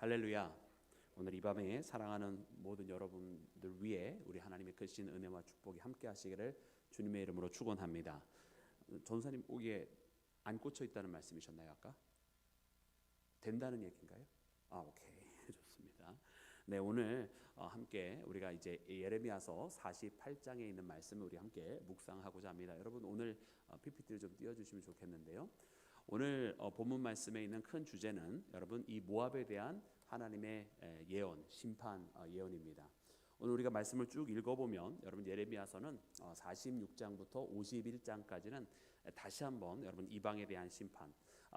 할렐루야. 오늘 이 밤에 사랑하는 모든 여러분들 위해 우리 하나님의 크신 은혜와 축복이 함께 하시기를 주님의 이름으로 축원합니다. 전사님 오기에 안 꽂혀 있다는 말씀이셨나요? 아까? 된다는 얘기인가요? 오케이. 좋습니다. 네, 오늘 함께 우리가 이제 예레미야서 48장에 있는 말씀을 우리 함께 묵상하고자 합니다. 여러분 오늘 PPT를 좀 띄워주시면 좋겠는데요. 오늘 본문 말씀에 있는 큰 주제는 여러분 이 모압에 대한 하나님의 예언, 심판 예언입니다. 오늘 우리가 말씀을 쭉 읽어보면 여러분 예레미야서는 46장부터 51장까지는 다시 한번 여러분 이방에 대한 심판,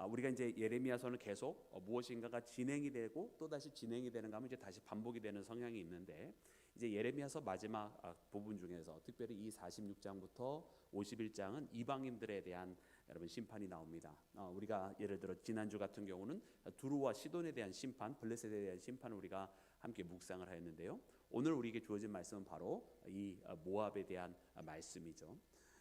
우리가 이제 예레미야서는 계속 무엇인가가 진행이 되고 또 다시 진행이 되는가 하면 이제 다시 반복이 되는 성향이 있는데, 이제 예레미야서 마지막 부분 중에서 특별히 이 46장부터 51장은 이방인들에 대한 여러분 심판이 나옵니다. 우리가 예를 들어 지난주 같은 경우는 두루와 시돈에 대한 심판, 블레셋에 대한 심판을 우리가 함께 묵상을 하였는데요. 오늘 우리에게 주어진 말씀은 바로 이 모압에 대한 말씀이죠.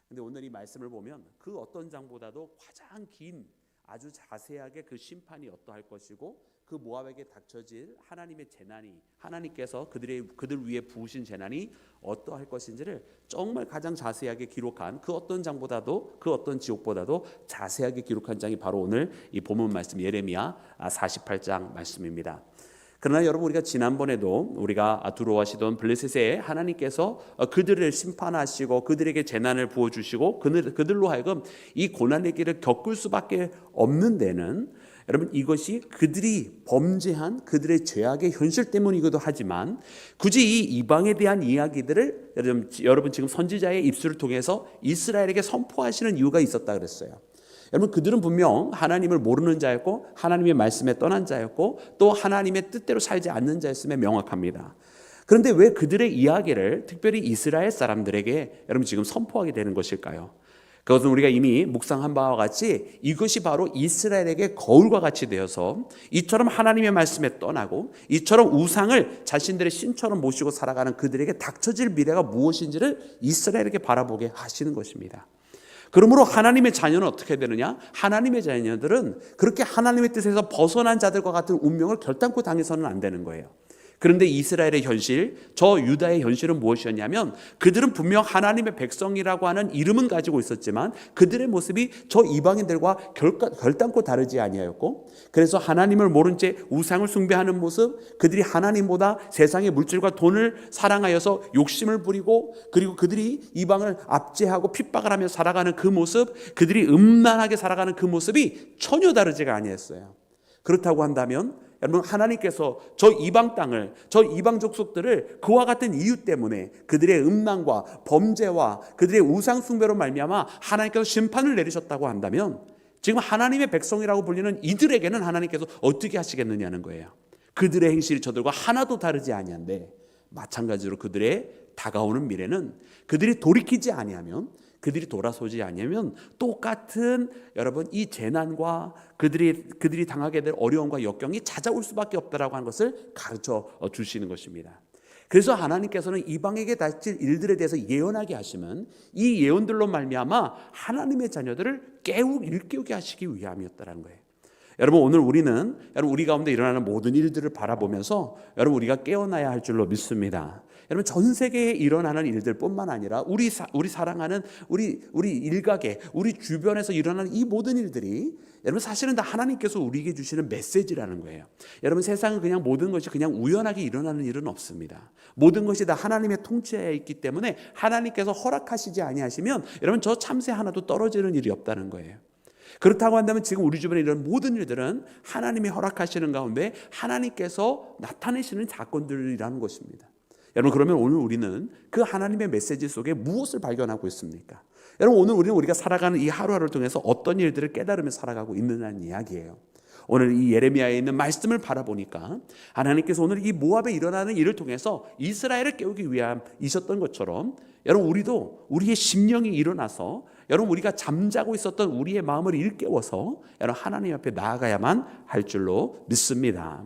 근데 오늘 이 말씀을 보면 그 어떤 장보다도 가장 긴 아주 자세하게 그 심판이 어떠할 것이고 그 모압에게 닥쳐질 하나님의 재난이, 하나님께서 그들 위에 부으신 재난이 어떠할 것인지를 정말 가장 자세하게 기록한, 그 어떤 장보다도 그 어떤 지옥보다도 자세하게 기록한 장이 바로 오늘 이 본문 말씀 예레미야 48장 말씀입니다. 그러나 여러분, 우리가 지난번에도 우리가 두로와 시돈 블레셋에 하나님께서 그들을 심판하시고 그들에게 재난을 부어주시고 그들로 하여금 이 고난의 길을 겪을 수밖에 없는 데는 여러분 이것이 그들이 범죄한 그들의 죄악의 현실 때문이기도 하지만, 굳이 이 이방에 대한 이야기들을 여러분 지금 선지자의 입술을 통해서 이스라엘에게 선포하시는 이유가 있었다 그랬어요. 여러분, 그들은 분명 하나님을 모르는 자였고 하나님의 말씀에 떠난 자였고 또 하나님의 뜻대로 살지 않는 자였음에 명확합니다. 그런데 왜 그들의 이야기를 특별히 이스라엘 사람들에게 여러분 지금 선포하게 되는 것일까요? 그것은 우리가 이미 묵상한 바와 같이 이것이 바로 이스라엘에게 거울과 같이 되어서 이처럼 하나님의 말씀에 떠나고 이처럼 우상을 자신들의 신처럼 모시고 살아가는 그들에게 닥쳐질 미래가 무엇인지를 이스라엘에게 바라보게 하시는 것입니다. 그러므로 하나님의 자녀는 어떻게 되느냐? 하나님의 자녀들은 그렇게 하나님의 뜻에서 벗어난 자들과 같은 운명을 결단코 당해서는 안 되는 거예요. 그런데 이스라엘의 현실, 저 유다의 현실은 무엇이었냐면, 그들은 분명 하나님의 백성이라고 하는 이름은 가지고 있었지만 그들의 모습이 저 이방인들과 결단코 다르지 아니하였고, 그래서 하나님을 모른 채 우상을 숭배하는 모습, 그들이 하나님보다 세상의 물질과 돈을 사랑하여서 욕심을 부리고, 그리고 그들이 이방을 압제하고 핍박을 하며 살아가는 그 모습, 그들이 음란하게 살아가는 그 모습이 전혀 다르지가 아니했어요. 그렇다고 한다면 여러분, 하나님께서 저 이방 땅을, 저 이방 족속들을 그와 같은 이유 때문에 그들의 음란과 범죄와 그들의 우상 숭배로 말미암아 하나님께서 심판을 내리셨다고 한다면, 지금 하나님의 백성이라고 불리는 이들에게는 하나님께서 어떻게 하시겠느냐는 거예요. 그들의 행실이 저들과 하나도 다르지 아니한데, 마찬가지로 그들의 다가오는 미래는 그들이 돌이키지 아니하면, 그들이 돌아서지 아니하면 똑같은 여러분 이 재난과 그들이 당하게 될 어려움과 역경이 찾아올 수밖에 없다라고 하는 것을 가르쳐 주시는 것입니다. 그래서 하나님께서는 이방에게 닥칠 일들에 대해서 예언하게 하시면 이 예언들로 말미암아 하나님의 자녀들을 일깨우게 하시기 위함이었다라는 거예요. 여러분, 오늘 우리 가운데 일어나는 모든 일들을 바라보면서 여러분 우리가 깨어나야 할 줄로 믿습니다. 여러분, 전 세계에 일어나는 일들뿐만 아니라 우리 사랑하는 우리 일가게, 우리 주변에서 일어나는 이 모든 일들이 여러분 사실은 다 하나님께서 우리에게 주시는 메시지라는 거예요. 여러분, 세상은 그냥 모든 것이 그냥 우연하게 일어나는 일은 없습니다. 모든 것이 다 하나님의 통치하에 있기 때문에 하나님께서 허락하시지 아니하시면 여러분 저 참새 하나도 떨어지는 일이 없다는 거예요. 그렇다고 한다면 지금 우리 주변에 이런 모든 일들은 하나님이 허락하시는 가운데 하나님께서 나타내시는 사건들이라는 것입니다. 여러분, 그러면 오늘 우리는 그 하나님의 메시지 속에 무엇을 발견하고 있습니까? 여러분, 오늘 우리가 살아가는 이 하루하루를 통해서 어떤 일들을 깨달으며 살아가고 있느냐는 이야기예요. 오늘 이 예레미야에 있는 말씀을 바라보니까 하나님께서 오늘 이 모압에 일어나는 일을 통해서 이스라엘을 깨우기 위함이셨던 것처럼, 여러분 우리도 우리의 심령이 일어나서 여러분 우리가 잠자고 있었던 우리의 마음을 일깨워서 여러분 하나님 앞에 나아가야만 할 줄로 믿습니다.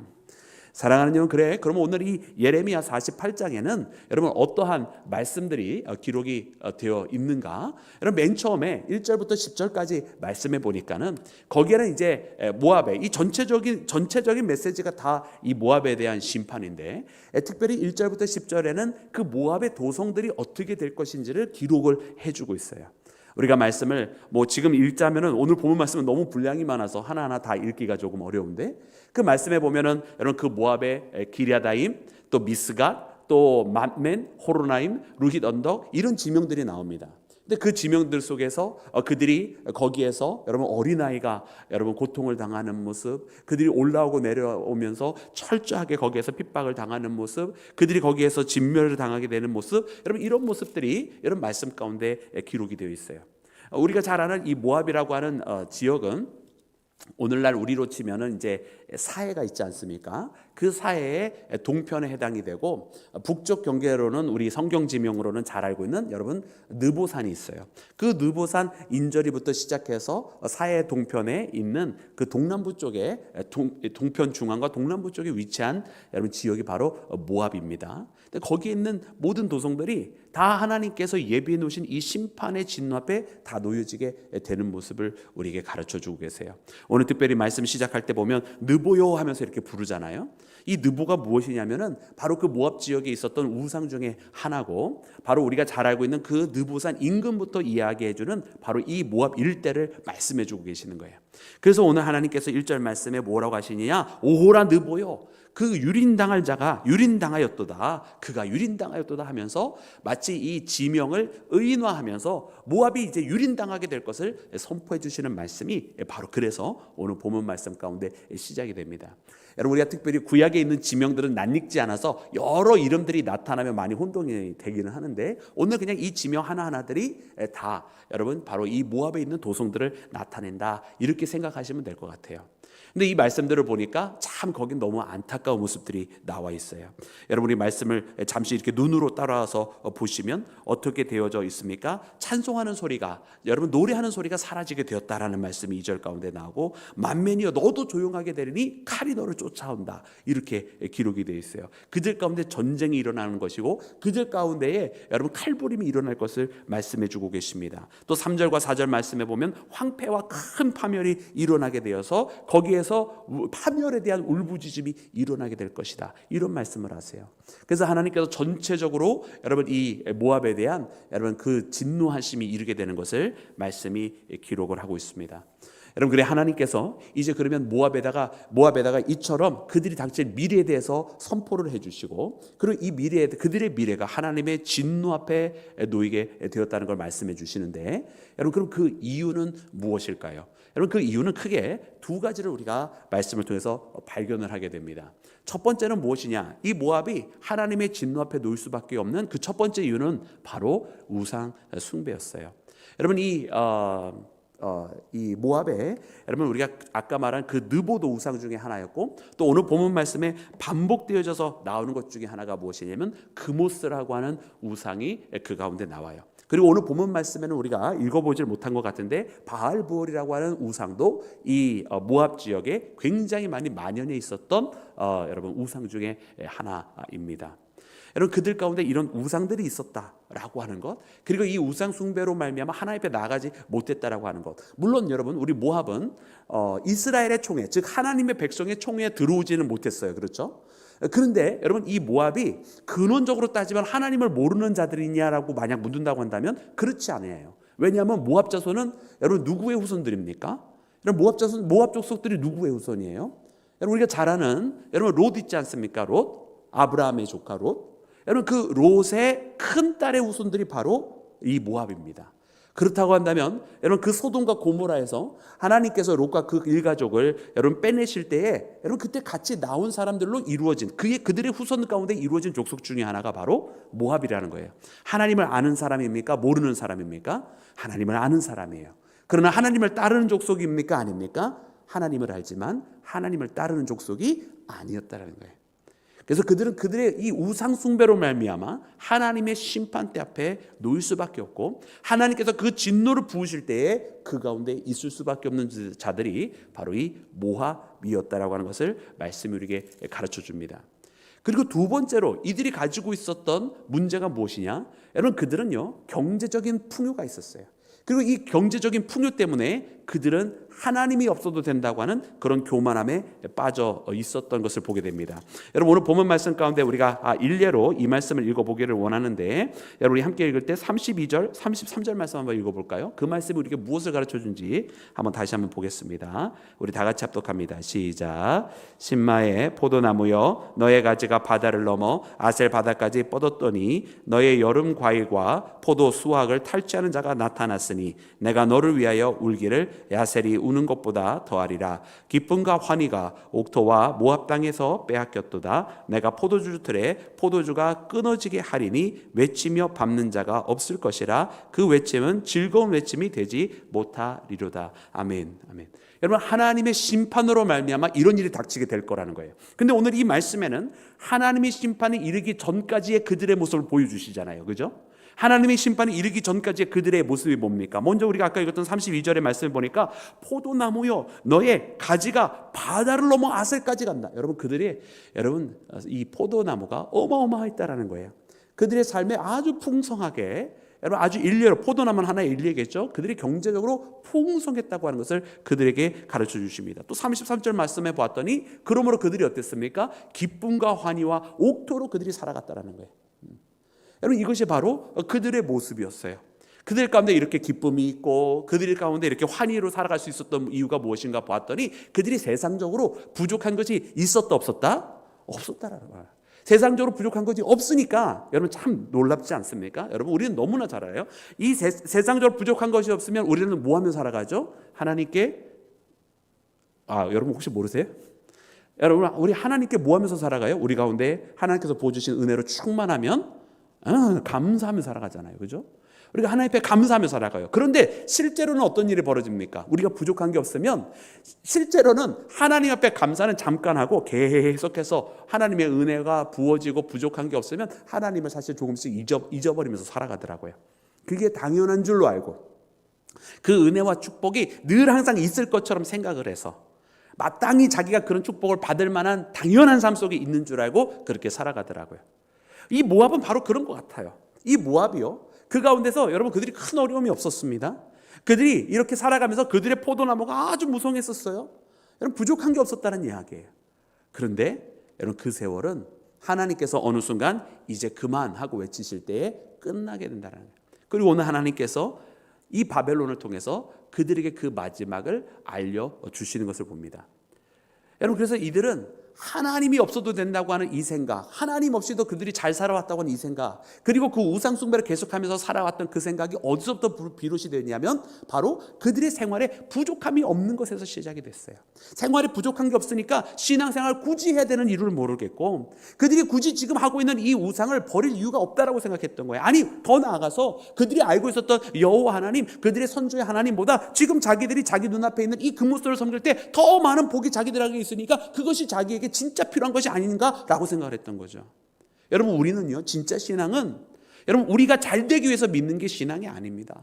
사랑하는 여러분, 그래 그러면 오늘 이 예레미야 48장에는 여러분 어떠한 말씀들이 기록이 되어 있는가? 여러분 맨 처음에 1절부터 10절까지 말씀해 보니까는 거기에는 이제 모압의 이 전체적인 메시지가 다 이 모압에 대한 심판인데, 특별히 1절부터 10절에는 그 모압의 도성들이 어떻게 될 것인지를 기록을 해주고 있어요. 우리가 말씀을 지금 읽자면은 오늘 본문 말씀은 너무 분량이 많아서 하나하나 다 읽기가 조금 어려운데, 그 말씀에 보면은 여러분 그 모압의 기랴다임, 또 미스갓, 또 맘멘, 호로나임, 루힛 언덕 이런 지명들이 나옵니다. 근데 그 지명들 속에서 그들이 거기에서 여러분 어린아이가 여러분 고통을 당하는 모습, 그들이 올라오고 내려오면서 철저하게 거기에서 핍박을 당하는 모습, 그들이 거기에서 진멸을 당하게 되는 모습, 여러분 이런 모습들이 여러분 말씀 가운데 기록이 되어 있어요. 우리가 잘 아는 이 모압이라고 하는 지역은 오늘날 우리로 치면은 이제 사해가 있지 않습니까? 그 사해의 동편에 해당이 되고, 북쪽 경계로는 우리 성경 지명으로는 잘 알고 있는 여러분 느보산이 있어요. 그 느보산 인저리부터 시작해서 사해 동편에 있는 그 동남부 쪽에 동편 중앙과 동남부 쪽에 위치한 여러분 지역이 바로 모압입니다. 근데 거기에 있는 모든 도성들이 다 하나님께서 예비해 놓으신 이 심판의 진노 앞에 다 놓여지게 되는 모습을 우리에게 가르쳐주고 계세요. 오늘 특별히 말씀 시작할 때 보면 느보요 하면서 이렇게 부르잖아요. 이 느보가 무엇이냐면은 바로 그 모압 지역에 있었던 우상 중에 하나고, 바로 우리가 잘 알고 있는 그 느보산 인근부터 이야기해주는 바로 이 모압 일대를 말씀해주고 계시는 거예요. 그래서 오늘 하나님께서 1절 말씀에 뭐라고 하시느냐, 오호라 느보요, 그 유린당할 자가 유린당하였도다, 그가 유린당하였도다 하면서 마치 이 지명을 의인화하면서 모압이 이제 유린당하게 될 것을 선포해 주시는 말씀이 바로 그래서 오늘 본문 말씀 가운데 시작이 됩니다. 여러분 우리가 특별히 구약에 있는 지명들은 낯익지 않아서 여러 이름들이 나타나면 많이 혼동이 되기는 하는데, 오늘 그냥 이 지명 하나하나들이 다 여러분 바로 이 모압에 있는 도성들을 나타낸다, 이렇게 생각하시면 될 것 같아요. 근데 이 말씀들을 보니까 참 거긴 너무 안타까운 모습들이 나와 있어요. 여러분 이 말씀을 잠시 이렇게 눈으로 따라와서 보시면 어떻게 되어져 있습니까? 찬송하는 소리가, 여러분 노래하는 소리가 사라지게 되었다라는 말씀이 2절 가운데 나오고, 만면이여 너도 조용하게 되리니 칼이 너를 쫓아온다, 이렇게 기록이 되어 있어요. 그들 가운데 전쟁이 일어나는 것이고, 그들 가운데에 여러분 칼부림이 일어날 것을 말씀해 주고 계십니다. 또 3절과 4절 말씀해 보면 황폐와 큰 파멸이 일어나게 되어서 거기에서 파멸에 대한 울부짖음이 일어나게 될 것이다, 이런 말씀을 하세요. 그래서 하나님께서 전체적으로 여러분 이 모압에 대한 여러분 그 진노하심이 이르게 되는 것을 말씀이 기록을 하고 있습니다. 여러분 그래 하나님께서 이제 그러면 모압에다가 이처럼 그들이 당칠 미래에 대해서 선포를 해주시고, 그리고 이 미래에 그들의 미래가 하나님의 진노 앞에 놓이게 되었다는 걸 말씀해 주시는데, 여러분 그럼 그 이유는 무엇일까요? 여러분 그 이유는 크게 두 가지를 우리가 말씀을 통해서 발견을 하게 됩니다. 첫 번째는 무엇이냐? 이 모압이 하나님의 진노 앞에 놓일 수밖에 없는 그 첫 번째 이유는 바로 우상 숭배였어요. 여러분 이 모압에 여러분 우리가 아까 말한 그 느보도 우상 중에 하나였고, 또 오늘 본문 말씀에 반복되어져서 나오는 것 중에 하나가 무엇이냐면 그모스라고 하는 우상이 그 가운데 나와요. 그리고 오늘 본문 말씀에는 우리가 읽어보질 못한 것 같은데 바알부올이라고 하는 우상도 이 모압 지역에 굉장히 많이 만연해 있었던 여러분 우상 중에 하나입니다. 여러분 그들 가운데 이런 우상들이 있었다라고 하는 것, 그리고 이 우상 숭배로 말미암아 하나님 앞에 나가지 못했다라고 하는 것. 물론 여러분 우리 모압은 이스라엘의 총회, 즉 하나님의 백성의 총회에 들어오지는 못했어요. 그렇죠? 그런데 여러분 이 모압이 근원적으로 따지면 하나님을 모르는 자들이냐라고 만약 묻는다고 한다면 그렇지 않아요. 왜냐하면 모압 자손은 여러분 누구의 후손들입니까? 여러분 모압 족속들이 누구의 후손이에요? 여러분 우리가 잘 아는 여러분 롯 있지 않습니까? 롯, 아브라함의 조카 롯. 여러분 그 롯의 큰 딸의 후손들이 바로 이 모압입니다. 그렇다고 한다면 여러분 그 소돔과 고모라에서 하나님께서 롯과 그 일가족을 여러분 빼내실 때에 여러분 그때 같이 나온 사람들로 이루어진 그들의 후손 가운데 이루어진 족속 중에 하나가 바로 모압이라는 거예요. 하나님을 아는 사람입니까? 모르는 사람입니까? 하나님을 아는 사람이에요. 그러나 하나님을 따르는 족속입니까? 아닙니까? 하나님을 알지만 하나님을 따르는 족속이 아니었다는 거예요. 그래서 그들은 그들의 이 우상 숭배로 말미암아 하나님의 심판대 앞에 놓일 수밖에 없고, 하나님께서 그 진노를 부으실 때에 그 가운데 있을 수밖에 없는 자들이 바로 이 모압이었다라고 하는 것을 말씀이 우리에게 가르쳐 줍니다. 그리고 두 번째로 이들이 가지고 있었던 문제가 무엇이냐? 여러분, 그들은요 경제적인 풍요가 있었어요. 그리고 이 경제적인 풍요 때문에 그들은 하나님이 없어도 된다고 하는 그런 교만함에 빠져 있었던 것을 보게 됩니다. 여러분, 오늘 본문 말씀 가운데 우리가 일례로 이 말씀을 읽어보기를 원하는데, 여러분 우리 함께 읽을 때 32절, 33절 말씀 한번 읽어볼까요? 그 말씀이 우리에게 무엇을 가르쳐준지 다시 한번 보겠습니다. 우리 다 같이 합독합니다. 시작. 신마의 포도나무여, 너의 가지가 바다를 넘어 아셀 바다까지 뻗었더니 너의 여름 과일과 포도 수확을 탈취하는 자가 나타났으니 내가 너를 위하여 울기를 야셀이 우는 것보다 더하리라. 기쁨과 환희가 옥토와 모압 땅에서 빼앗겼도다. 내가 포도주 틀에 포도주가 끊어지게 하리니 외치며 밟는 자가 없을 것이라. 그 외침은 즐거운 외침이 되지 못하리로다. 아멘. 아멘. 여러분, 하나님의 심판으로 말미암아 이런 일이 닥치게 될 거라는 거예요. 근데 오늘 이 말씀에는 하나님의 심판이 이르기 전까지의 그들의 모습을 보여주시잖아요. 그죠? 하나님의 심판이 이르기 전까지의 그들의 모습이 뭡니까? 먼저 우리가 아까 읽었던 32절의 말씀을 보니까 포도나무요, 너의 가지가 바다를 넘어 아셀까지 간다. 여러분, 이 포도나무가 어마어마했다라는 거예요. 그들의 삶에 아주 풍성하게, 여러분 아주 일례로, 포도나무는 하나의 일례겠죠. 그들이 경제적으로 풍성했다고 하는 것을 그들에게 가르쳐 주십니다. 또 33절 말씀해 보았더니 그러므로 그들이 어땠습니까? 기쁨과 환희와 옥토로 그들이 살아갔다라는 거예요. 여러분, 이것이 바로 그들의 모습이었어요. 그들 가운데 이렇게 기쁨이 있고 그들 가운데 이렇게 환희로 살아갈 수 있었던 이유가 무엇인가 보았더니 그들이 세상적으로 부족한 것이 있었다 없었다? 없었다라는 거예요. 세상적으로 부족한 것이 없으니까 여러분 참 놀랍지 않습니까? 여러분, 우리는 너무나 잘 알아요. 이 세상적으로 부족한 것이 없으면 우리는 뭐 하며 살아가죠? 하나님께, 여러분 혹시 모르세요? 여러분, 우리 하나님께 뭐 하면서 살아가요? 우리 가운데 하나님께서 부어주신 은혜로 충만하면 감사하며 살아가잖아요. 그죠? 우리가 하나님 앞에 감사하며 살아가요. 그런데 실제로는 어떤 일이 벌어집니까? 우리가 부족한 게 없으면 실제로는 하나님 앞에 감사는 잠깐 하고 계속해서 하나님의 은혜가 부어지고 부족한 게 없으면 하나님을 사실 조금씩 잊어버리면서 살아가더라고요. 그게 당연한 줄로 알고 그 은혜와 축복이 늘 항상 있을 것처럼 생각을 해서 마땅히 자기가 그런 축복을 받을 만한 당연한 삶 속에 있는 줄 알고 그렇게 살아가더라고요. 이 모압은 바로 그런 것 같아요. 이 모압이요, 그 가운데서 여러분 그들이 큰 어려움이 없었습니다. 그들이 이렇게 살아가면서 그들의 포도나무가 아주 무성했었어요. 여러분, 부족한 게 없었다는 이야기예요. 그런데 여러분, 그 세월은 하나님께서 어느 순간 이제 그만하고 외치실 때에 끝나게 된다는 거예요. 그리고 오늘 하나님께서 이 바벨론을 통해서 그들에게 그 마지막을 알려주시는 것을 봅니다. 여러분, 그래서 이들은 하나님이 없어도 된다고 하는 이 생각, 하나님 없이도 그들이 잘 살아왔다고 하는 이 생각, 그리고 그 우상 숭배를 계속하면서 살아왔던 그 생각이 어디서부터 비롯이 되냐면 바로 그들의 생활에 부족함이 없는 것에서 시작이 됐어요. 생활에 부족한 게 없으니까 신앙생활을 굳이 해야 되는 이유를 모르겠고, 그들이 굳이 지금 하고 있는 이 우상을 버릴 이유가 없다라고 생각했던 거예요. 아니, 더 나아가서 그들이 알고 있었던 여호와 하나님, 그들의 선조의 하나님보다 지금 자기들이 자기 눈앞에 있는 이 금모소를 섬길 때 더 많은 복이 자기들에게 있으니까 그것이 자기에게 진짜 필요한 것이 아닌가라고 생각을 했던 거죠. 여러분, 우리는요, 진짜 신앙은 여러분 우리가 잘 되기 위해서 믿는 게 신앙이 아닙니다.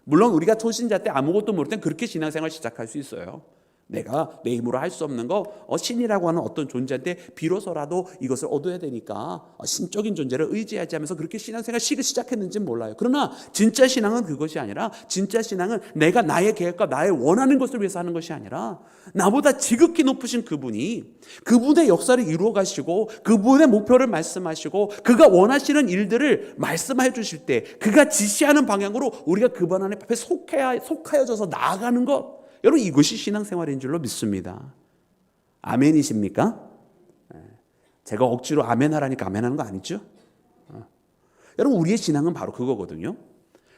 물론 우리가 초신자 때 아무것도 모를 땐 그렇게 신앙생활 시작할 수 있어요. 내가 내 힘으로 할 수 없는 거 신이라고 하는 어떤 존재한테 비로소라도 이것을 얻어야 되니까 신적인 존재를 의지하지 하면서 그렇게 신앙생활 시작했는지는 몰라요. 그러나 진짜 신앙은 그것이 아니라, 진짜 신앙은 내가 나의 계획과 나의 원하는 것을 위해서 하는 것이 아니라 나보다 지극히 높으신 그분이 그분의 역사를 이루어 가시고 그분의 목표를 말씀하시고 그가 원하시는 일들을 말씀해 주실 때 그가 지시하는 방향으로 우리가 그분 앞에 속하여져서 나아가는 것, 여러분 이것이 신앙생활인 줄로 믿습니다. 아멘이십니까? 제가 억지로 아멘하라니까 아멘하는 거 아니죠? 여러분, 우리의 신앙은 바로 그거거든요.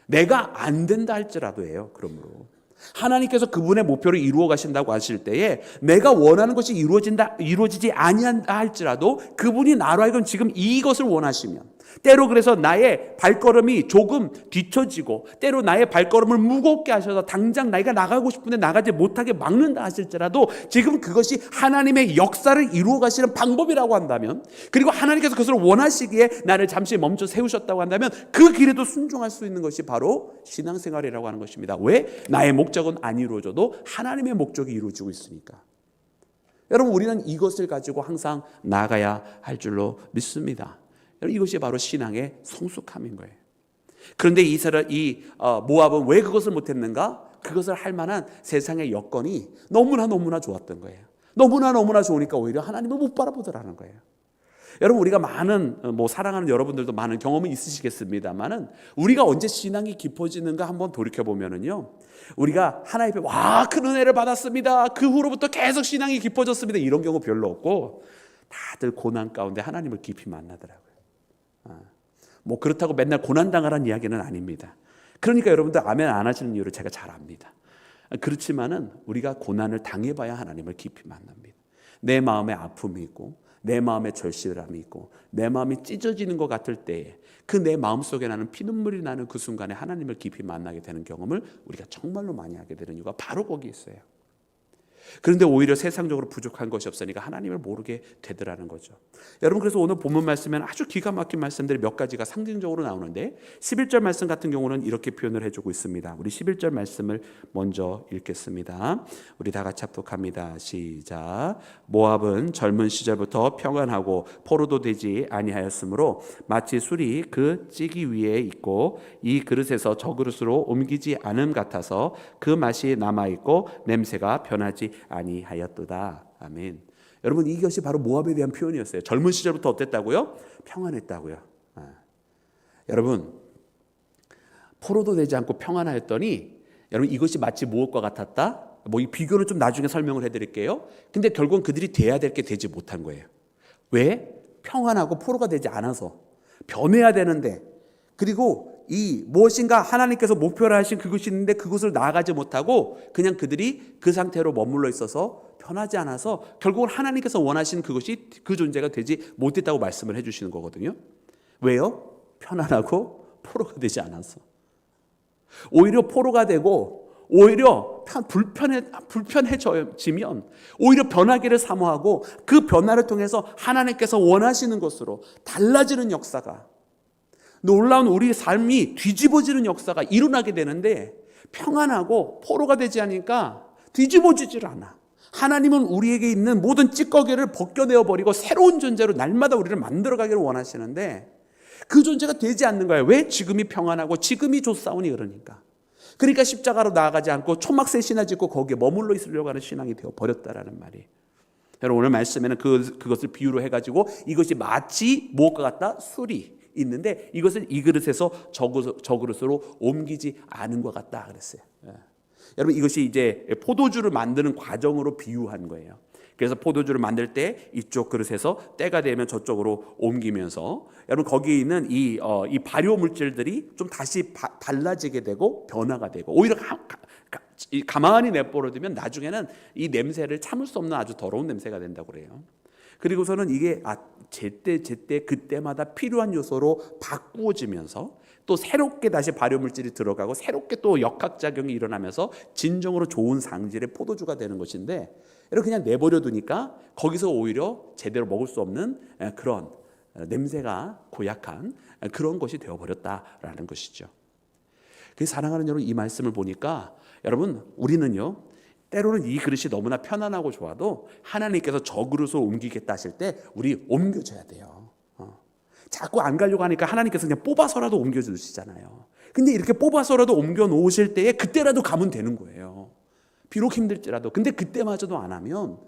내가 안 된다 할지라도예요. 그러므로 하나님께서 그분의 목표를 이루어 가신다고 하실 때에 내가 원하는 것이 이루어지지 아니한다 할지라도 그분이 나로 하여금 지금 이것을 원하시면, 때로 그래서 나의 발걸음이 조금 뒤처지고 때로 나의 발걸음을 무겁게 하셔서 당장 내가 나가고 싶은데 나가지 못하게 막는다 하실지라도 지금 그것이 하나님의 역사를 이루어 가시는 방법이라고 한다면, 그리고 하나님께서 그것을 원하시기에 나를 잠시 멈춰 세우셨다고 한다면 그 길에도 순종할 수 있는 것이 바로 신앙생활이라고 하는 것입니다. 왜? 나의 목적은 안 이루어져도 하나님의 목적이 이루어지고 있으니까. 여러분, 우리는 이것을 가지고 항상 나아가야 할 줄로 믿습니다. 이것이 바로 신앙의 성숙함인 거예요. 그런데 모압은 왜 그것을 못했는가? 그것을 할 만한 세상의 여건이 너무나 좋았던 거예요. 너무나 좋으니까 오히려 하나님을 못 바라보더라는 거예요. 여러분, 우리가 많은 사랑하는 여러분들도 많은 경험이 있으시겠습니다만은 우리가 언제 신앙이 깊어지는가 한번 돌이켜 보면은요, 우리가 하나님 앞에 큰 은혜를 받았습니다, 그 후로부터 계속 신앙이 깊어졌습니다, 이런 경우 별로 없고 다들 고난 가운데 하나님을 깊이 만나더라고요. 그렇다고 맨날 고난당하라는 이야기는 아닙니다. 그러니까 여러분들 아멘 안 하시는 이유를 제가 잘 압니다. 그렇지만은 우리가 고난을 당해봐야 하나님을 깊이 만납니다. 내 마음에 아픔이 있고 내 마음에 절실함이 있고 내 마음이 찢어지는 것 같을 때에 그 내 마음속에 나는 피눈물이 나는 그 순간에 하나님을 깊이 만나게 되는 경험을 우리가 정말로 많이 하게 되는 이유가 바로 거기 있어요. 그런데 오히려 세상적으로 부족한 것이 없으니까 하나님을 모르게 되더라는 거죠. 여러분, 그래서 오늘 본문 말씀에는 아주 기가 막힌 말씀들이 몇 가지가 상징적으로 나오는데 11절 말씀 같은 경우는 이렇게 표현을 해주고 있습니다. 우리 11절 말씀을 먼저 읽겠습니다. 우리 다 같이 합독합니다. 시작. 모압은 젊은 시절부터 평안하고 포로도 되지 아니하였으므로 마치 술이 그 찌기 위에 있고 이 그릇에서 저 그릇으로 옮기지 않음 같아서 그 맛이 남아있고 냄새가 변하지 아니하였도다. 아멘. 여러분, 이것이 바로 모압에 대한 표현이었어요. 젊은 시절부터 어땠다고요? 평안했다고요. 여러분, 포로도 되지 않고 평안하였더니 여러분, 이것이 마치 무엇과 같았다? 이 비교는 좀 나중에 설명을 해드릴게요. 근데 결국은 그들이 돼야 될 게 되지 못한 거예요. 왜? 평안하고 포로가 되지 않아서 변해야 되는데, 그리고 이 무엇인가 하나님께서 목표로 하신 그것이 있는데 그것을 나아가지 못하고 그냥 그들이 그 상태로 머물러 있어서 변하지 않아서 결국은 하나님께서 원하시는 그것이 그 존재가 되지 못했다고 말씀을 해주시는 거거든요. 왜요? 편안하고 포로가 되지 않아서. 오히려 포로가 되고 오히려 불편해지면 오히려 변하기를 사모하고 그 변화를 통해서 하나님께서 원하시는 것으로 달라지는 역사가, 놀라운 우리의 삶이 뒤집어지는 역사가 일어나게 되는데, 평안하고 포로가 되지 않으니까 뒤집어지질 않아. 하나님은 우리에게 있는 모든 찌꺼기를 벗겨내어 버리고 새로운 존재로 날마다 우리를 만들어가기를 원하시는데 그 존재가 되지 않는 거예요. 왜? 지금이 평안하고 지금이 좋사오니. 그러니까 십자가로 나아가지 않고 초막셋이나 짓고 거기에 머물러 있으려고 하는 신앙이 되어버렸다라는 말이에요. 여러분, 오늘 말씀에는 그것을 비유로 해가지고 이것이 마치 무엇과 같다? 술이 있는데 이것을 이 그릇에서 저 그릇으로 옮기지 않은 것 같다 그랬어요. 여러분, 이것이 이제 포도주를 만드는 과정으로 비유한 거예요. 그래서 포도주를 만들 때 이쪽 그릇에서 때가 되면 저쪽으로 옮기면서 여러분, 거기에 있는 이 발효 물질들이 좀 다시 달라지게 되고 변화가 되고, 오히려 가만히 내버려두면 나중에는 이 냄새를 참을 수 없는 아주 더러운 냄새가 된다고 그래요. 그리고서는 이게 제때 그때마다 필요한 요소로 바꾸어지면서 또 새롭게 다시 발효물질이 들어가고 새롭게 또 역학작용이 일어나면서 진정으로 좋은 상질의 포도주가 되는 것인데, 이렇게 그냥 내버려 두니까 거기서 오히려 제대로 먹을 수 없는 그런 냄새가 고약한 그런 것이 되어버렸다라는 것이죠. 그래서 사랑하는 여러분, 이 말씀을 보니까 여러분, 우리는요, 때로는 이 그릇이 너무나 편안하고 좋아도 하나님께서 저 그릇으로 옮기겠다 하실 때 우리 옮겨줘야 돼요. 자꾸 안 가려고 하니까 하나님께서 그냥 뽑아서라도 옮겨주시잖아요. 근데 이렇게 뽑아서라도 옮겨 놓으실 때에 그때라도 가면 되는 거예요. 비록 힘들지라도. 근데 그때마저도 안 하면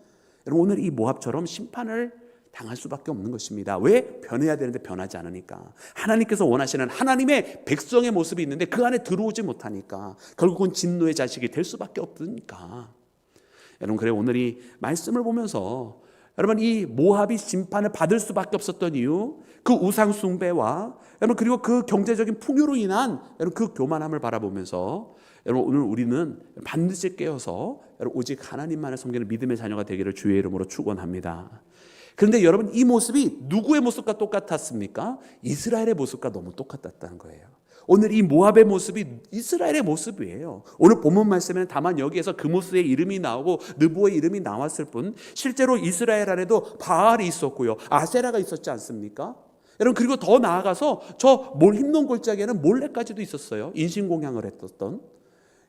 여러분, 오늘 이 모압처럼 심판을 당할 수밖에 없는 것입니다. 왜? 변해야 되는데 변하지 않으니까. 하나님께서 원하시는 하나님의 백성의 모습이 있는데 그 안에 들어오지 못하니까 결국은 진노의 자식이 될 수밖에 없으니까. 여러분, 그래 오늘 이 말씀을 보면서 여러분, 이 모압이 심판을 받을 수밖에 없었던 이유, 그 우상 숭배와 여러분 그리고 그 경제적인 풍요로 인한 여러분 그 교만함을 바라보면서 여러분, 오늘 우리는 반드시 깨어서 여러분 오직 하나님만을 섬기는 믿음의 자녀가 되기를 주의 이름으로 축원합니다. 그런데 여러분, 이 모습이 누구의 모습과 똑같았습니까? 이스라엘의 모습과 너무 똑같았다는 거예요. 오늘 이 모압의 모습이 이스라엘의 모습이에요. 오늘 본문 말씀에는 다만 여기에서 그모스의 이름이 나오고 느보의 이름이 나왔을 뿐, 실제로 이스라엘 안에도 바알이 있었고요, 아세라가 있었지 않습니까? 여러분, 그리고 더 나아가서 저 힘논 골짜기에는 몰래까지도 있었어요. 인신공양을 했었던.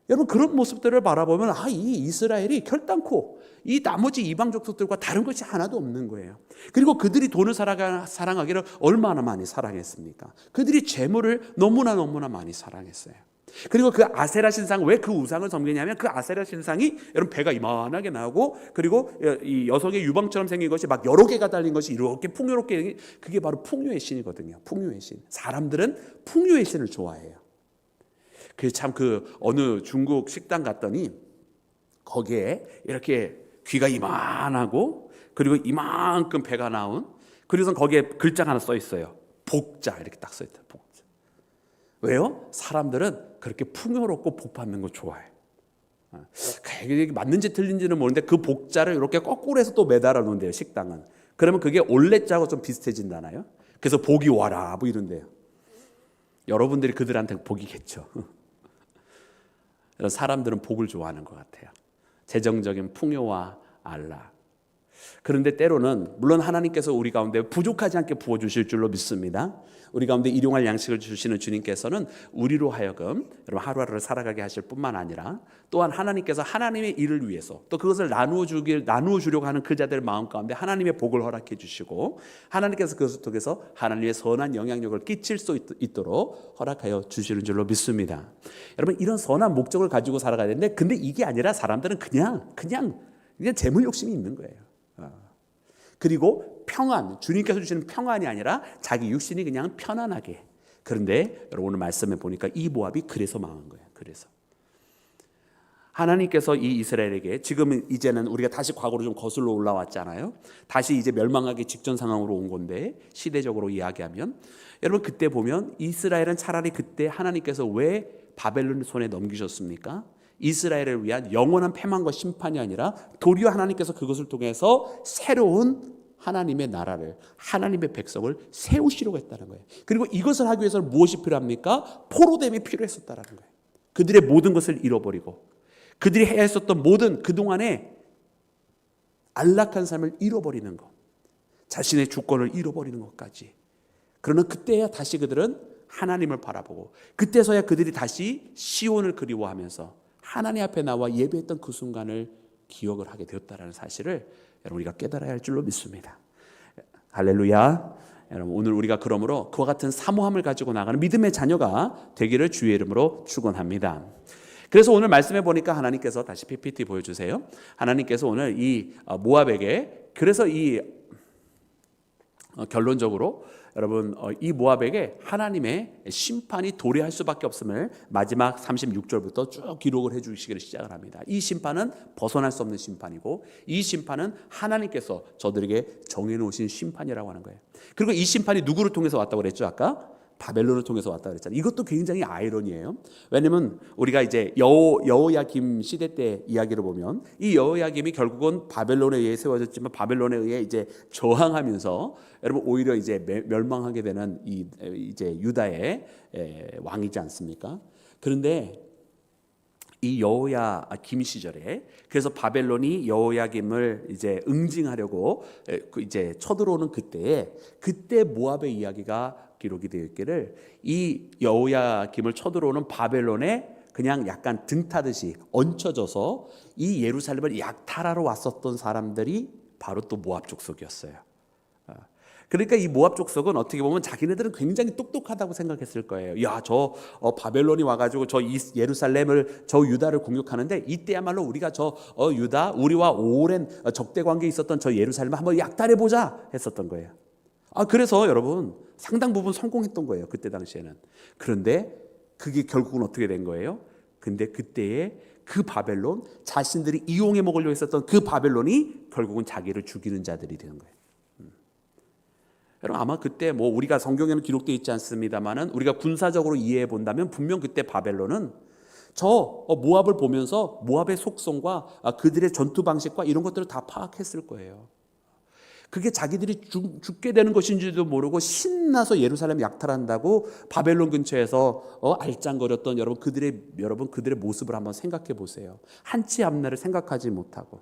여러분, 그런 모습들을 바라보면 이 이스라엘이 결단코 이 나머지 이방 족속들과 다른 것이 하나도 없는 거예요. 그리고 그들이 돈을 사랑하기를 얼마나 많이 사랑했습니까? 그들이 재물을 너무나 많이 사랑했어요. 그리고 그 아세라 신상, 왜 그 우상을 섬기냐면 그 아세라 신상이 여러분 배가 이만하게 나오고, 그리고 이 여성의 유방처럼 생긴 것이 막 여러 개가 달린 것이 이렇게 풍요롭게, 그게 바로 풍요의 신이거든요. 풍요의 신. 사람들은 풍요의 신을 좋아해요. 어느 중국 식당 갔더니 거기에 이렇게 귀가 이만하고, 그리고 이만큼 배가 나온, 그래서 거기에 글자가 하나 써 있어요. 복자, 이렇게 딱 써 있다. 복자. 왜요? 사람들은 그렇게 풍요롭고 복 받는 거 좋아해. 이게 맞는지 틀린지는 모르는데 그 복자를 이렇게 거꾸로 해서 또 매달아 놓은대요, 식당은. 그러면 그게 올레자하고 좀 비슷해진다나요? 그래서 복이 와라 뭐 이런데요. 여러분들이 그들한테 복이겠죠. 사람들은 복을 좋아하는 것 같아요. 재정적인 풍요와 안락. 그런데 때로는 물론 하나님께서 우리 가운데 부족하지 않게 부어주실 줄로 믿습니다. 우리 가운데 일용할 양식을 주시는 주님께서는 우리로 하여금 여러분 하루하루를 살아가게 하실 뿐만 아니라, 또한 하나님께서 하나님의 일을 위해서 또 그것을 나누어 주려고 하는 그 자들의 마음 가운데 하나님의 복을 허락해 주시고, 하나님께서 그것을 통해서 하나님의 선한 영향력을 끼칠 수 있도록 허락하여 주시는 줄로 믿습니다. 여러분, 이런 선한 목적을 가지고 살아가야 되는데, 근데 이게 아니라 사람들은 그냥 재물 욕심이 있는 거예요. 그리고 평안, 주님께서 주시는 평안이 아니라 자기 육신이 그냥 편안하게. 그런데 여러분, 오늘 말씀에 보니까 이 모압이 그래서 망한 거예요. 그래서 하나님께서 이 이스라엘에게, 지금은 이제는 우리가 다시 과거로 좀 거슬러 올라왔잖아요. 다시 이제 멸망하기 직전 상황으로 온 건데, 시대적으로 이야기하면 여러분, 그때 보면 이스라엘은 차라리 그때 하나님께서 왜 바벨론 손에 넘기셨습니까? 이스라엘을 위한 영원한 패망과 심판이 아니라 도리어 하나님께서 그것을 통해서 새로운 하나님의 나라를, 하나님의 백성을 세우시려고 했다는 거예요. 그리고 이것을 하기 위해서는 무엇이 필요합니까? 포로됨이 필요했었다는 거예요. 그들의 모든 것을 잃어버리고, 그들이 해야 했었던 모든 그동안의 안락한 삶을 잃어버리는 것, 자신의 주권을 잃어버리는 것까지. 그러나 그때야 다시 그들은 하나님을 바라보고, 그때서야 그들이 다시 시온을 그리워하면서 하나님 앞에 나와 예배했던 그 순간을 기억을 하게 되었다는 사실을 여러분, 우리가 깨달아야 할 줄로 믿습니다. 할렐루야. 여러분, 오늘 우리가 그러므로 그와 같은 사모함을 가지고 나가는 믿음의 자녀가 되기를 주의 이름으로 축원합니다. 그래서 오늘 말씀해 보니까 하나님께서, 다시 PPT 보여주세요. 하나님께서 오늘 이 모압에게, 그래서 이 결론적으로 여러분, 이 모압에게 하나님의 심판이 도래할 수밖에 없음을 마지막 36절부터 쭉 기록을 해주시기를 시작을 합니다. 이 심판은 벗어날 수 없는 심판이고, 이 심판은 하나님께서 저들에게 정해놓으신 심판이라고 하는 거예요. 그리고 이 심판이 누구를 통해서 왔다고 그랬죠? 아까 바벨론을 통해서 왔다고 그랬잖아요. 이것도 굉장히 아이러니예요. 왜냐하면 우리가 이제 여호야김 시대 때 이야기를 보면, 이 여호야김이 결국은 바벨론에 의해 세워졌지만 바벨론에 의해 이제 저항하면서 여러분 오히려 이제 멸망하게 되는 이제 유다의 왕이지 않습니까? 그런데 이 여호야김 시절에, 그래서 바벨론이 여호야김을 이제 응징하려고 이제 쳐들어오는 그때 모압의 이야기가 기록이 되어 있기를, 이 여호야김을 쳐들어오는 바벨론에 그냥 약간 등 타듯이 얹혀져서 이 예루살렘을 약탈하러 왔었던 사람들이 바로 또 모압 족속이었어요. 그러니까 이 모압 족속은 어떻게 보면 자기네들은 굉장히 똑똑하다고 생각했을 거예요. 야, 저 바벨론이 와가지고 저 예루살렘을, 저 유다를 공격하는데, 이때야말로 우리가 저 유다, 우리와 오랜 적대 관계에 있었던 저 예루살렘을 한번 약탈해보자 했었던 거예요. 그래서 여러분 상당 부분 성공했던 거예요, 그때 당시에는. 그런데 그게 결국은 어떻게 된 거예요? 근데 그때의 그 바벨론, 자신들이 이용해 먹으려고 했었던 그 바벨론이 결국은 자기를 죽이는 자들이 되는 거예요. 여러분, 아마 그때 우리가 성경에는 기록되어 있지 않습니다만은 우리가 군사적으로 이해해 본다면 분명 그때 바벨론은 저 모압을 보면서 모압의 속성과 그들의 전투 방식과 이런 것들을 다 파악했을 거예요. 그게 자기들이 죽게 되는 것인지도 모르고 신나서 예루살렘 약탈한다고 바벨론 근처에서 알짱거렸던 그들의 모습을 한번 생각해 보세요. 한치 앞날을 생각하지 못하고.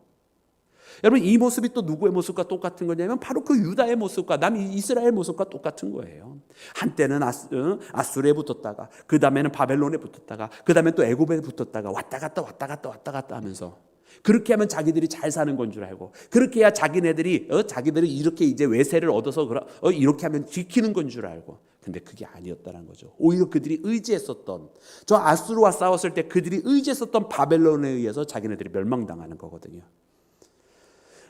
여러분, 이 모습이 또 누구의 모습과 똑같은 거냐면 바로 그 유다의 모습과 남이스라엘 모습과 똑같은 거예요. 한때는 아수르에 붙었다가, 그 다음에는 바벨론에 붙었다가, 그 다음에 또 애굽에 붙었다가 왔다 갔다 하면서, 그렇게 하면 자기들이 잘 사는 건 줄 알고, 그렇게 해야 자기들이 이렇게 이제 외세를 얻어서 이렇게 하면 지키는 건 줄 알고. 근데 그게 아니었다는 거죠. 오히려 그들이 의지했었던, 저 아수르와 싸웠을 때 그들이 의지했었던 바벨론에 의해서 자기네들이 멸망당하는 거거든요.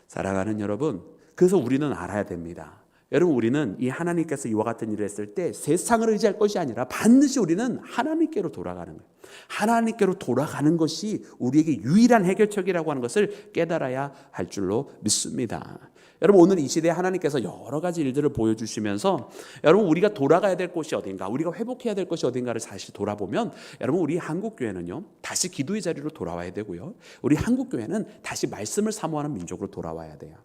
사랑하는 여러분, 그래서 우리는 알아야 됩니다. 여러분, 우리는 이 하나님께서 이와 같은 일을 했을 때 세상을 의지할 것이 아니라 반드시 우리는 하나님께로 돌아가는 거예요. 하나님께로 돌아가는 것이 우리에게 유일한 해결책이라고 하는 것을 깨달아야 할 줄로 믿습니다. 여러분, 오늘 이 시대에 하나님께서 여러 가지 일들을 보여주시면서 여러분, 우리가 돌아가야 될 곳이 어딘가, 우리가 회복해야 될 것이 어딘가를 다시 돌아보면, 여러분, 우리 한국교회는요 다시 기도의 자리로 돌아와야 되고요, 우리 한국교회는 다시 말씀을 사모하는 민족으로 돌아와야 돼요.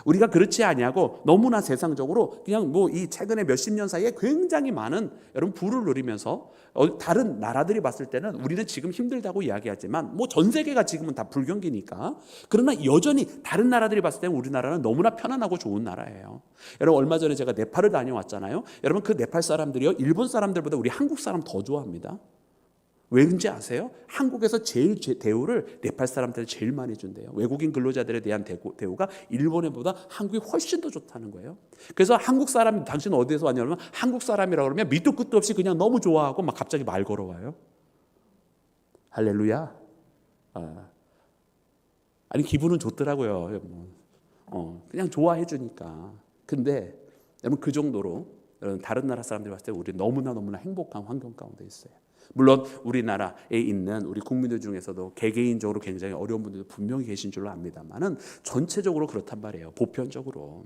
우리가 그렇지 아니하고 너무나 세상적으로 그냥 이 최근에 몇십 년 사이에 굉장히 많은 여러분 부를 누리면서 다른 나라들이 봤을 때는 우리는 지금 힘들다고 이야기하지만 전 세계가 지금은 다 불경기니까, 그러나 여전히 다른 나라들이 봤을 때는 우리나라는 너무나 편안하고 좋은 나라예요. 여러분, 얼마 전에 제가 네팔을 다녀왔잖아요. 여러분, 그 네팔 사람들이요 일본 사람들보다 우리 한국 사람 더 좋아합니다. 왜인지 아세요? 한국에서 제일 대우를 네팔 사람들한테 제일 많이 준대요. 외국인 근로자들에 대한 대우가 일본보다 한국이 훨씬 더 좋다는 거예요. 그래서 한국 사람, 당신 어디에서 왔냐면 한국 사람이라고 그러면 밑도 끝도 없이 그냥 너무 좋아하고 막 갑자기 말 걸어와요. 할렐루야. 아니, 기분은 좋더라고요. 그냥 좋아해 주니까. 근데 여러분, 그 정도로 다른 나라 사람들이 봤을 때 우리 너무나 행복한 환경 가운데 있어요. 물론 우리나라에 있는 우리 국민들 중에서도 개개인적으로 굉장히 어려운 분들도 분명히 계신 줄로 압니다만은 전체적으로 그렇단 말이에요. 보편적으로.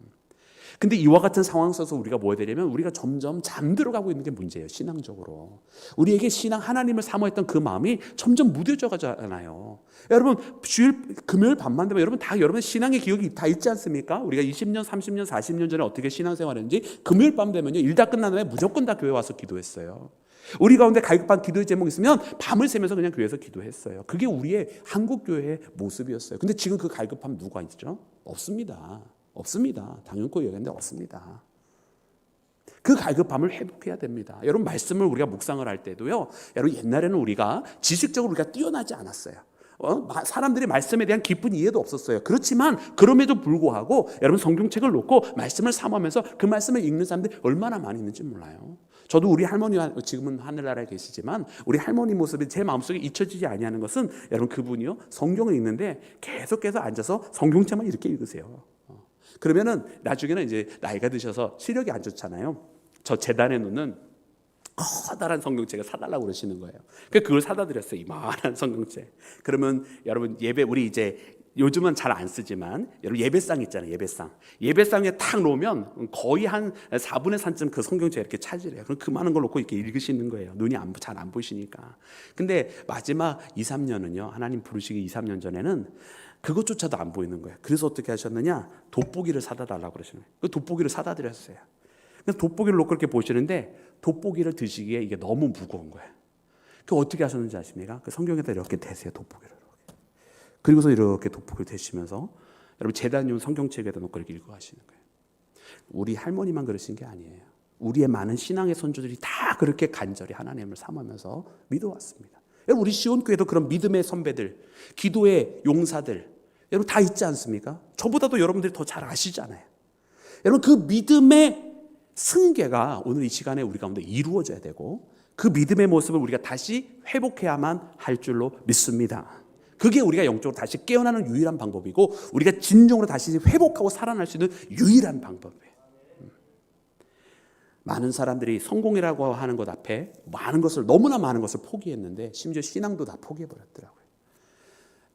근데 이와 같은 상황 속에서 우리가 뭐 해야 되냐면, 우리가 점점 잠들어가고 있는 게 문제예요. 신앙적으로. 우리에게 하나님을 사모했던 그 마음이 점점 무뎌져 가잖아요. 여러분, 금요일 밤만 되면 여러분 신앙의 기억이 다 있지 않습니까? 우리가 20년, 30년, 40년 전에 어떻게 신앙생활했는지 금요일 밤 되면요 일 다 끝난 다음에 무조건 다 교회 와서 기도했어요. 우리 가운데 갈급한 기도의 제목이 있으면 밤을 새면서 그냥 교회에서 기도했어요. 그게 우리의 한국교회의 모습이었어요. 근데 지금 그 갈급함 누가 있죠? 없습니다. 당연코 얘기하는데 없습니다. 그 갈급함을 회복해야 됩니다. 여러분, 말씀을 우리가 묵상을 할 때도요, 여러분, 옛날에는 우리가 지식적으로 우리가 뛰어나지 않았어요. 사람들이 말씀에 대한 깊은 이해도 없었어요. 그렇지만 그럼에도 불구하고 여러분, 성경책을 놓고 말씀을 사모하면서 그 말씀을 읽는 사람들이 얼마나 많이 있는지 몰라요. 저도 우리 할머니, 지금은 하늘나라에 계시지만 우리 할머니 모습이 제 마음속에 잊혀지지 아니하는 것은, 여러분, 그분이요 성경을 읽는데 계속해서 앉아서 성경책만 이렇게 읽으세요. 그러면은 나중에는 이제 나이가 드셔서 시력이 안 좋잖아요. 저 재단에 놓는 커다란 성경책을 사달라고 그러시는 거예요. 그걸 사다 드렸어요. 이만한 성경책. 그러면 여러분, 우리 이제 요즘은 잘 안 쓰지만 여러분, 예배상 있잖아요. 예배상에 딱 놓으면 거의 한 4분의 3쯤 그 성경책 이렇게 차지해요. 그럼 그 많은 걸 놓고 이렇게 읽으시는 거예요. 눈이 잘 안 보시니까. 근데 마지막 2, 3년은요 하나님 부르시기 2, 3년 전에는 그것조차도 안 보이는 거예요. 그래서 어떻게 하셨느냐, 돋보기를 사다 달라고 그러시는 거예요. 그 돋보기를 사다 드렸어요. 그래서 돋보기를 놓고 이렇게 보시는데 돋보기를 드시기에 이게 너무 무거운 거예요. 그 어떻게 하셨는지 아십니까? 그 성경에다 이렇게 대세요, 돋보기를. 그리고서 이렇게 돋보기를 대시면서 여러분, 재단용 성경책에다 놓고 이렇게 읽어가시는 거예요. 우리 할머니만 그러신 게 아니에요. 우리의 많은 신앙의 선조들이 다 그렇게 간절히 하나님을 사모하면서 믿어왔습니다. 여러분, 우리 시온교회도 그런 믿음의 선배들, 기도의 용사들, 여러분 다 있지 않습니까? 저보다도 여러분들이 더 잘 아시잖아요. 여러분, 그 믿음의 승계가 오늘 이 시간에 우리 가운데 이루어져야 되고, 그 믿음의 모습을 우리가 다시 회복해야만 할 줄로 믿습니다. 그게 우리가 영적으로 다시 깨어나는 유일한 방법이고, 우리가 진정으로 다시 회복하고 살아날 수 있는 유일한 방법이에요. 많은 사람들이 성공이라고 하는 것 앞에 너무나 많은 것을 포기했는데, 심지어 신앙도 다 포기해버렸더라고요.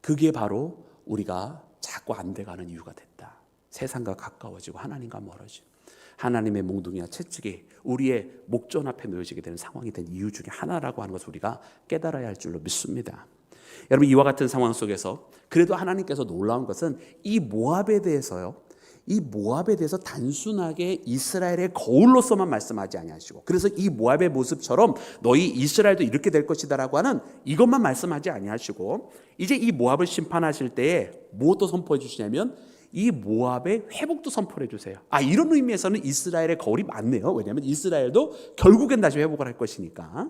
그게 바로 우리가 자꾸 안 돼가는 이유가 됐다. 세상과 가까워지고 하나님과 멀어지고, 하나님의 몽둥이와 채찍이 우리의 목전 앞에 놓여지게 되는 상황이 된 이유 중에 하나라고 하는 것을 우리가 깨달아야 할 줄로 믿습니다. 여러분, 이와 같은 상황 속에서 그래도 하나님께서 놀라운 것은 이 모압에 대해서요, 이 모압에 대해서 단순하게 이스라엘의 거울로서만 말씀하지 아니하시고, 그래서 이 모압의 모습처럼 너희 이스라엘도 이렇게 될 것이다라고 하는 이것만 말씀하지 아니하시고, 이제 이 모압을 심판하실 때에 무엇도 선포해 주시냐면 이 모압의 회복도 선포해 주세요. 이런 의미에서는 이스라엘의 거울이 맞네요. 왜냐하면 이스라엘도 결국엔 다시 회복을 할 것이니까.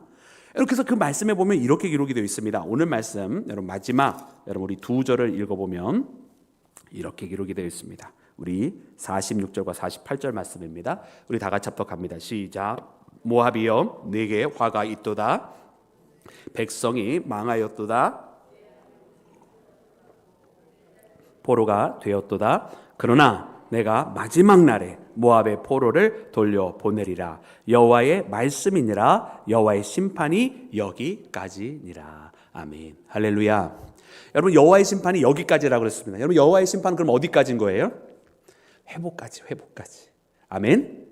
그래서 그 말씀에 보면 이렇게 기록이 되어 있습니다. 오늘 말씀 여러분 마지막 우리 2절을 읽어보면 이렇게 기록이 되어 있습니다. 우리 46절과 48절 말씀입니다. 우리 다 같이 합독합니다. 시작. 모압이여 네게 화가 있도다. 백성이 망하였도다. 포로가 되었도다. 그러나 내가 마지막 날에 모압의 포로를 돌려보내리라. 여호와의 말씀이니라. 여호와의 심판이 여기까지니라. 아멘. 할렐루야. 여러분, 여호와의 심판이 여기까지라고 그랬습니다. 여러분, 여호와의 심판은 그럼 어디까지인 거예요? 회복까지. 아멘.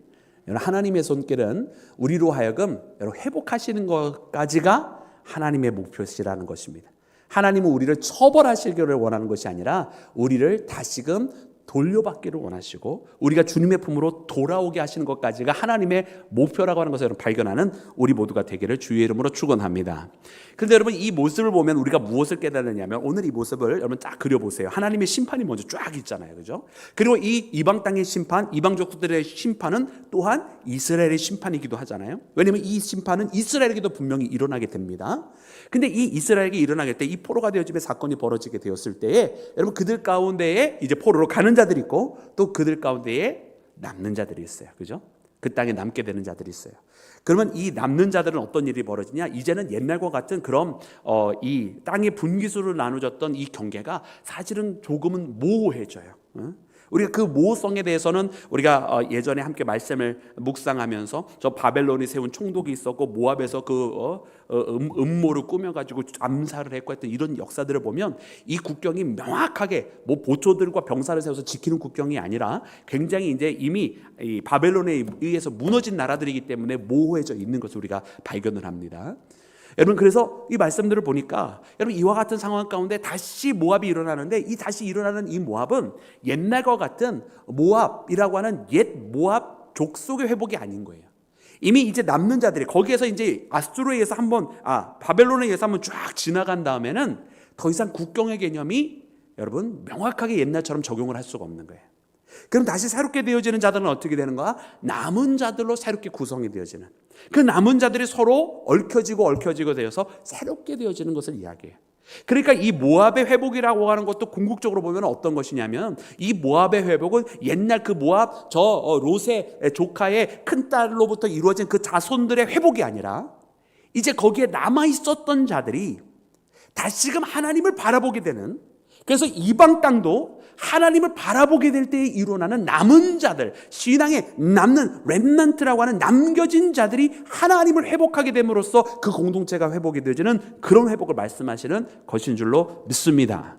여러분, 하나님의 손길은 우리로 하여금 여러분 회복하시는 것까지가 하나님의 목표시라는 것입니다. 하나님은 우리를 처벌하시기를 원하는 것이 아니라 우리를 다시금 돌려받기를 원하시고 우리가 주님의 품으로 돌아오게 하시는 것까지가 하나님의 목표라고 하는 것을 발견하는 우리 모두가 되기를 주의 이름으로 축원합니다. 그런데 여러분, 이 모습을 보면 우리가 무엇을 깨달느냐면, 오늘 이 모습을 여러분 딱 그려보세요. 하나님의 심판이 먼저 쫙 있잖아요, 그죠? 그리고 이 이방 땅의 심판, 이방 족속들의 심판은 또한 이스라엘의 심판이기도 하잖아요. 왜냐하면 이 심판은 이스라엘에게도 분명히 일어나게 됩니다. 근데 이 이스라엘에게 일어나게 때 이 포로가 되어짐의 사건이 벌어지게 되었을 때에 여러분, 그들 가운데에 이제 포로로 가는 자들이 있고 또 그들 가운데에 남는 자들이 있어요, 그죠? 그 땅에 남게 되는 자들이 있어요. 그러면 이 남는 자들은 어떤 일이 벌어지냐? 이제는 옛날과 같은 그런 이 땅의 분기수를 나누었던 이 경계가 사실은 조금은 모호해져요. 우리가 그 모호성에 대해서는 우리가 예전에 함께 말씀을 묵상하면서 저 바벨론이 세운 총독이 있었고 모압에서 그 음모를 꾸며가지고 암살을 했고 했던 이런 역사들을 보면 이 국경이 명확하게 뭐 보초들과 병사를 세워서 지키는 국경이 아니라 굉장히 이제 이미 이 바벨론에 의해서 무너진 나라들이기 때문에 모호해져 있는 것을 우리가 발견을 합니다. 여러분, 그래서 이 말씀들을 보니까 여러분, 이와 같은 상황 가운데 다시 모압이 일어나는데, 이 다시 일어나는 이 모압은 옛날과 같은 모압이라고 하는 옛 모압 족속의 회복이 아닌 거예요. 이미 이제 남는 자들이 거기에서 이제 아수르에 의해서 바벨론에 의해서 한번 쫙 지나간 다음에는 더 이상 국경의 개념이 여러분 명확하게 옛날처럼 적용을 할 수가 없는 거예요. 그럼 다시 새롭게 되어지는 자들은 어떻게 되는가? 남은 자들로 새롭게 구성이 되어지는, 그 남은 자들이 서로 얽혀지고 되어서 새롭게 되어지는 것을 이야기해요. 그러니까 이 모압의 회복이라고 하는 것도 궁극적으로 보면 어떤 것이냐면, 이 모압의 회복은 옛날 그 모압 롯의 조카의 큰딸로부터 이루어진 그 자손들의 회복이 아니라 이제 거기에 남아있었던 자들이 다시금 하나님을 바라보게 되는, 그래서 이방 땅도 하나님을 바라보게 될 때에 일어나는 남은 자들, 신앙에 남는 렘넌트라고 하는 남겨진 자들이 하나님을 회복하게 됨으로써 그 공동체가 회복이 되어지는 그런 회복을 말씀하시는 것인 줄로 믿습니다.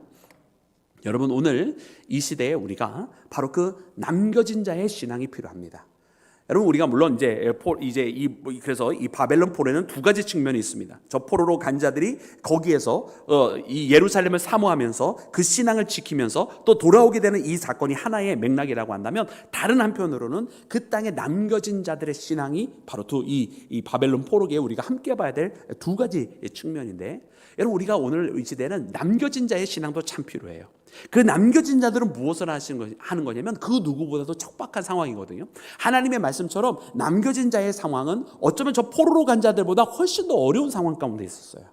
여러분, 오늘 이 시대에 우리가 바로 그 남겨진 자의 신앙이 필요합니다. 여러분, 우리가 물론 그래서 이 바벨론 포로에는 두 가지 측면이 있습니다. 저 포로로 간 자들이 거기에서 이 예루살렘을 사모하면서 그 신앙을 지키면서 또 돌아오게 되는 이 사건이 하나의 맥락이라고 한다면, 다른 한편으로는 그 땅에 남겨진 자들의 신앙이 바로 이 바벨론 포로기에 우리가 함께 봐야 될 두 가지 측면인데, 여러분, 우리가 오늘 이 시대는 남겨진 자의 신앙도 참 필요해요. 그 남겨진 자들은 무엇을 하는 거냐면 그 누구보다도 척박한 상황이거든요. 하나님의 말씀처럼 남겨진 자의 상황은 어쩌면 저 포로로 간 자들보다 훨씬 더 어려운 상황 가운데 있었어요.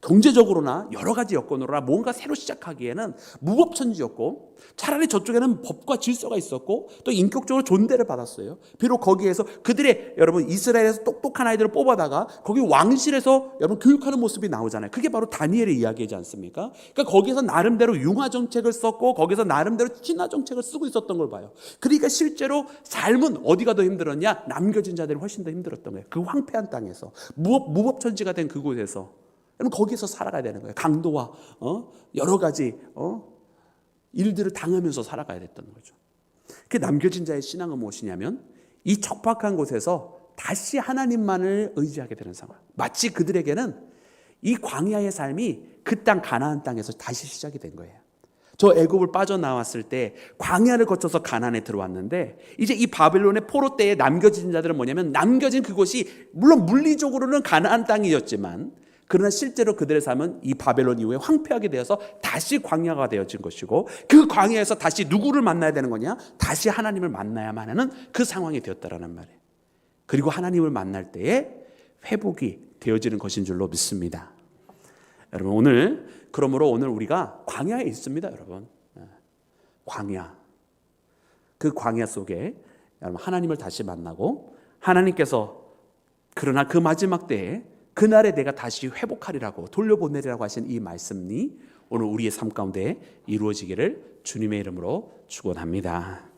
경제적으로나 여러 가지 여건으로나 뭔가 새로 시작하기에는 무법천지였고, 차라리 저쪽에는 법과 질서가 있었고 또 인격적으로 존대를 받았어요. 비록 거기에서 그들의 여러분 이스라엘에서 똑똑한 아이들을 뽑아다가 거기 왕실에서 여러분 교육하는 모습이 나오잖아요. 그게 바로 다니엘의 이야기이지 않습니까? 그러니까 거기서 나름대로 융화 정책을 썼고 거기서 나름대로 친화 정책을 쓰고 있었던 걸 봐요. 그러니까 실제로 삶은 어디가 더 힘들었냐? 남겨진 자들이 훨씬 더 힘들었던 거예요. 그 황폐한 땅에서 무법천지가 된 그곳에서 거기서 살아가야 되는 거예요. 강도와 여러 가지 일들을 당하면서 살아가야 됐던 거죠. 그 남겨진 자의 신앙은 무엇이냐면, 이 척박한 곳에서 다시 하나님만을 의지하게 되는 상황. 마치 그들에게는 이 광야의 삶이 그 땅 가나안 땅에서 다시 시작이 된 거예요. 저 애굽을 빠져나왔을 때 광야를 거쳐서 가나안에 들어왔는데 이제 이 바벨론의 포로 때에 남겨진 자들은 뭐냐면 남겨진 그곳이 물론 물리적으로는 가나안 땅이었지만 그러나 실제로 그들의 삶은 이 바벨론 이후에 황폐하게 되어서 다시 광야가 되어진 것이고 그 광야에서 다시 누구를 만나야 되는 거냐? 다시 하나님을 만나야만 하는 그 상황이 되었다라는 말이에요. 그리고 하나님을 만날 때에 회복이 되어지는 것인 줄로 믿습니다. 여러분 그러므로 오늘 우리가 광야에 있습니다. 여러분 광야, 그 광야 속에 여러분 하나님을 다시 만나고 하나님께서 그러나 그 마지막 때에 그날에 내가 다시 회복하리라고 돌려보내리라고 하신 이 말씀이 오늘 우리의 삶 가운데 이루어지기를 주님의 이름으로 축원합니다.